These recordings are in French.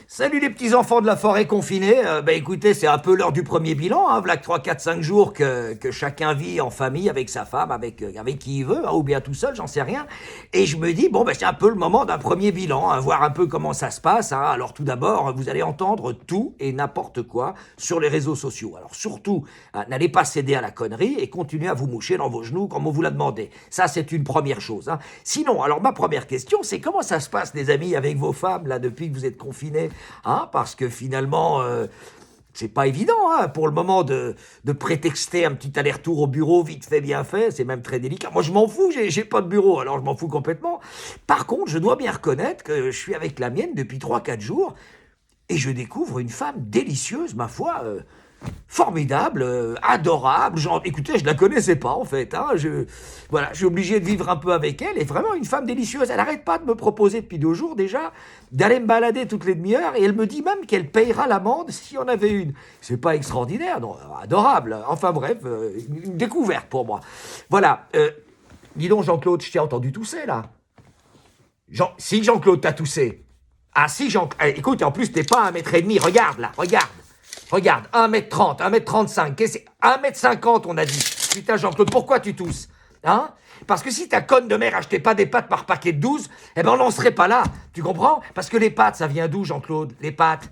Salut les petits enfants de la forêt confinés. Écoutez, c'est un peu l'heure du premier bilan. Voilà que 3, 4, 5 jours que chacun vit en famille avec sa femme, avec qui il veut, ou bien tout seul, j'en sais rien. Et je me dis, c'est un peu le moment d'un premier bilan, voir un peu comment ça se passe. Alors tout d'abord, vous allez entendre tout et n'importe quoi sur les réseaux sociaux. Alors surtout, n'allez pas céder à la connerie et continuez à vous moucher dans vos genoux comme on vous l'a demandé. Ça, c'est une première chose. Sinon, alors ma première question, c'est comment ça se passe, les amis, avec vos femmes, là, depuis que vous êtes confinés? Parce que finalement, c'est pas évident pour le moment de prétexter un petit aller-retour au bureau vite fait, bien fait, c'est même très délicat. Moi je m'en fous, j'ai pas de bureau, alors je m'en fous complètement. Par contre, je dois bien reconnaître que je suis avec la mienne depuis 3-4 jours et je découvre une femme délicieuse, ma foi, formidable, adorable. Écoutez, je la connaissais pas en fait. Je suis obligé de vivre un peu avec elle. Et vraiment une femme délicieuse. Elle n'arrête pas de me proposer depuis 2 jours déjà d'aller me balader toutes les demi-heures. Et elle me dit même qu'elle payera l'amende s'il y en avait une. C'est pas extraordinaire, non, adorable. Enfin bref, une découverte pour moi. Voilà. Dis donc Jean-Claude, je t'ai entendu tousser là. Si Jean-Claude t'a toussé. Ah si écoute, en plus t'es pas 1,5 m. Regarde là, regarde. Regarde, 1,30 m, 1,35 m, 1,50 m on a dit. Putain Jean-Claude, pourquoi tu tousses? Parce que si ta conne de mère achetait pas des pâtes par paquet de 12, on n'en serait pas là. Tu comprends? Parce que les pâtes, ça vient d'où Jean-Claude? Les pâtes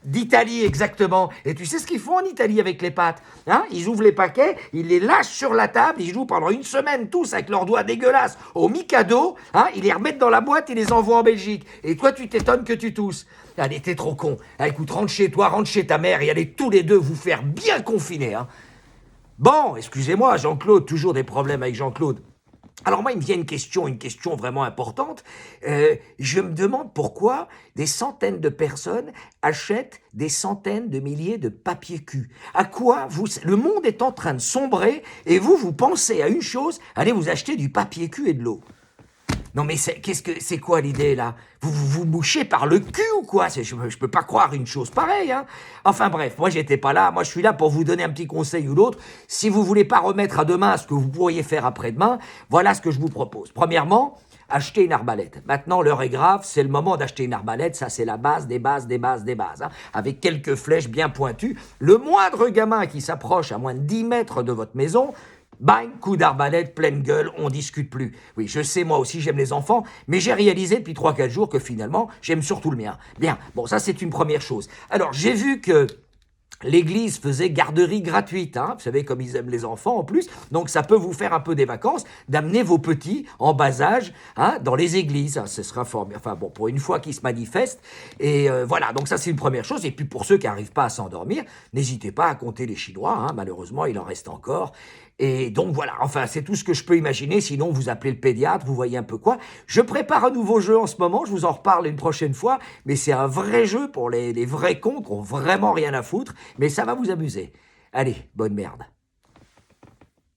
d'Italie, exactement. Et tu sais ce qu'ils font en Italie avec les pâtes? Ils ouvrent les paquets, ils les lâchent sur la table, ils jouent pendant une semaine tous avec leurs doigts dégueulasses au Mikado, ils les remettent dans la boîte et les envoient en Belgique. Et toi, tu t'étonnes que tu tousses. Allez, t'es trop con. Écoute, rentre chez toi, rentre chez ta mère et allez tous les deux vous faire bien confiner. Bon, excusez-moi, Jean-Claude, toujours des problèmes avec Jean-Claude. Alors moi, il me vient une question vraiment importante. Je me demande pourquoi des centaines de personnes achètent des centaines de milliers de papier cul. À quoi le monde est en train de sombrer et vous pensez à une chose, allez vous acheter du papier cul et de l'eau. Non mais c'est quoi l'idée là? Vous bouchez par le cul ou quoi? Je peux pas croire une chose pareille. Enfin bref, moi j'étais pas là. Moi je suis là pour vous donner un petit conseil ou l'autre. Si vous voulez pas remettre à demain ce que vous pourriez faire après-demain, voilà ce que je vous propose. Premièrement, achetez une arbalète. Maintenant l'heure est grave, c'est le moment d'acheter une arbalète. Ça c'est la base des bases des bases des bases. Avec quelques flèches bien pointues. Le moindre gamin qui s'approche à moins de 10 mètres de votre maison, bang, coup d'arbalète, pleine gueule, on discute plus. Oui, je sais, moi aussi, j'aime les enfants, mais j'ai réalisé depuis 3-4 jours que finalement, j'aime surtout le mien. Bien, bon, ça, c'est une première chose. Alors, j'ai vu que l'église faisait garderie gratuite, vous savez comme ils aiment les enfants en plus, donc ça peut vous faire un peu des vacances d'amener vos petits en bas âge dans les églises, ce sera formidable, enfin bon, pour une fois qu'ils se manifestent, et voilà, donc ça c'est une première chose, et puis pour ceux qui n'arrivent pas à s'endormir, n'hésitez pas à compter les Chinois, malheureusement il en reste encore, et donc voilà, enfin c'est tout ce que je peux imaginer, sinon vous appelez le pédiatre, vous voyez un peu quoi. Je prépare un nouveau jeu en ce moment, je vous en reparle une prochaine fois, mais c'est un vrai jeu pour les vrais cons qui ont vraiment rien à foutre, mais ça va vous amuser. Allez, bonne merde.